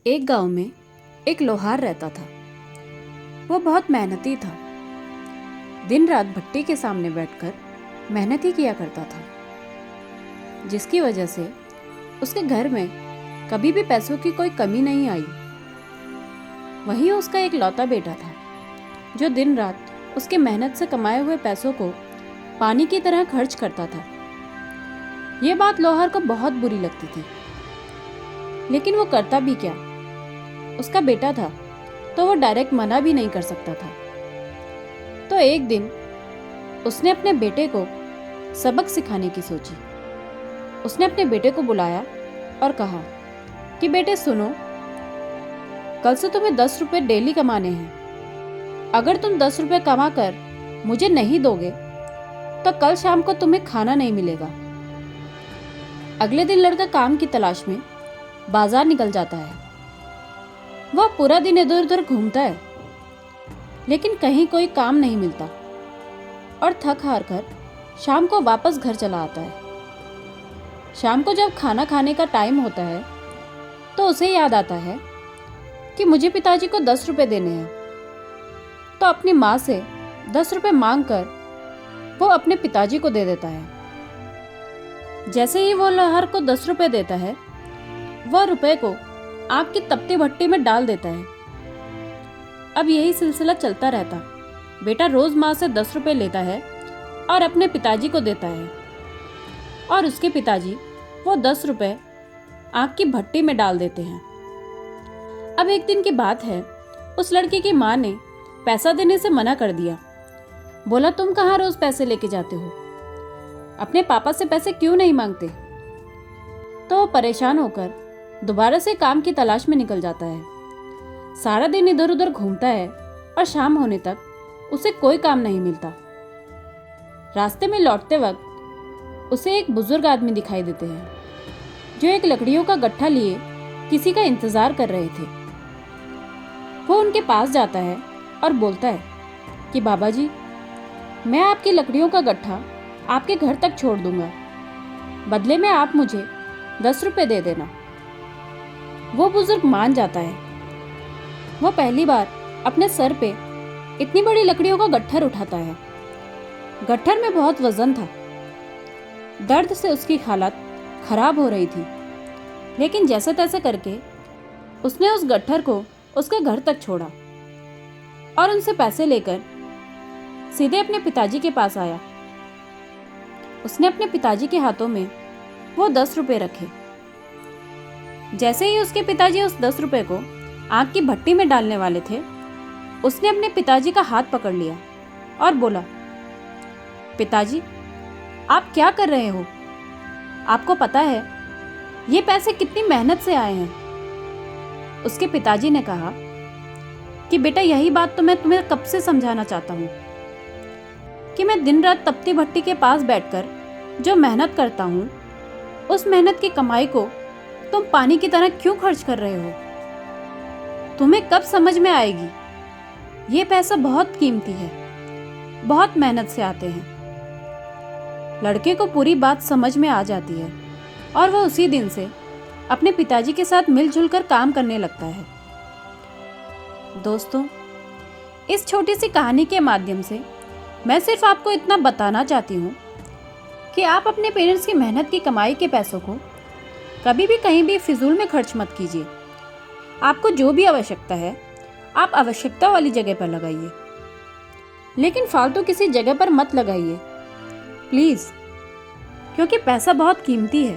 एक गांव में एक लोहार रहता था। वो बहुत मेहनती था। दिन रात भट्टी के सामने बैठकर मेहनत ही किया करता था, जिसकी वजह से उसके घर में कभी भी पैसों की कोई कमी नहीं आई। वहीं उसका एक लौता बेटा था, जो दिन रात उसके मेहनत से कमाए हुए पैसों को पानी की तरह खर्च करता था। ये बात लोहार को बहुत बुरी लगती थी, लेकिन वो करता भी क्या। उसका बेटा था तो वो डायरेक्ट मना भी नहीं कर सकता था। तो एक दिन उसने अपने बेटे को सबक सिखाने की सोची। उसने अपने बेटे को बुलाया और कहा कि बेटे सुनो, कल से तुम्हें 10 रुपए डेली कमाने हैं। अगर तुम 10 रुपए कमा कर मुझे नहीं दोगे तो कल शाम को तुम्हें खाना नहीं मिलेगा। अगले दिन लड़का काम की तलाश में बाजार निकल जाता है। वह पूरा दिन इधर उधर घूमता है, लेकिन कहीं कोई काम नहीं मिलता और थक हार कर शाम को वापस घर चला आता है। शाम को जब खाना खाने का टाइम होता है तो उसे याद आता है कि मुझे पिताजी को 10 रुपए देने हैं। तो अपनी माँ से 10 रुपए मांग कर वो अपने पिताजी को दे देता है। जैसे ही वो लोहार को 10 रुपए देता है, वह रुपए को आग की तपती भट्टी में डाल देता है। अब यही सिलसिला चलता रहता। बेटा रोज माँ से 10 रुपए लेता है और अपने पिताजी को देता है, और उसके पिताजी वो 10 रुपए आग की भट्टी में डाल देते हैं। अब एक दिन की बात है, उस लड़के की माँ ने पैसा देने से मना कर दिया। बोला, तुम कहाँ रोज पैसे लेके जाते हो, अपने पापा से पैसे क्यों नहीं मांगते। तो वो परेशान होकर दोबारा से काम की तलाश में निकल जाता है। सारा दिन इधर उधर घूमता है और शाम होने तक उसे कोई काम नहीं मिलता। रास्ते में लौटते वक्त उसे एक बुजुर्ग आदमी दिखाई देते हैं, जो एक लकड़ियों का गट्ठा लिए किसी का इंतजार कर रहे थे। वो उनके पास जाता है और बोलता है कि बाबा जी, मैं आपकी लकड़ियों का गट्ठा आपके घर तक छोड़ दूंगा, बदले में आप मुझे 10 रुपए दे देना। वो बुजुर्ग मान जाता है। वो पहली बार अपने सर पे इतनी बड़ी लकड़ियों का गट्ठर उठाता है। गट्ठर में बहुत वजन था। दर्द से उसकी हालत खराब हो रही थी, लेकिन जैसे तैसे करके उसने उस गट्ठर को उसके घर तक छोड़ा और उनसे पैसे लेकर सीधे अपने पिताजी के पास आया। उसने अपने पिताजी के हाथों में वो 10 रुपए रखे। जैसे ही उसके पिताजी उस 10 रुपए को आग की भट्टी में डालने वाले थे, उसने अपने पिताजी का हाथ पकड़ लिया और बोला, पिताजी, आप क्या कर रहे हो? आपको पता है ये पैसे कितनी मेहनत से आए हैं। उसके पिताजी ने कहा कि बेटा, यही बात तो मैं तुम्हें कब से समझाना चाहता हूँ कि मैं दिन रात तपती भट्टी के पास बैठकर जो मेहनत करता हूँ, उस मेहनत की कमाई को तुम पानी की तरह क्यों खर्च कर रहे हो? तुम्हें कब समझ में आएगी ये पैसा बहुत कीमती है, बहुत मेहनत से आते हैं। लड़के को पूरी बात समझ में आ जाती है और वह उसी दिन से अपने पिताजी के साथ मिलजुल कर काम करने लगता है। दोस्तों, इस छोटी सी कहानी के माध्यम से मैं सिर्फ आपको इतना बताना चाहती हूँ कि आप अपने पेरेंट्स की मेहनत की कमाई के पैसों को कभी भी कहीं भी फिजूल में खर्च मत कीजिए। आपको जो भी आवश्यकता है आप आवश्यकता वाली जगह पर लगाइए, लेकिन फालतू किसी जगह पर मत लगाइए प्लीज़, क्योंकि पैसा बहुत कीमती है।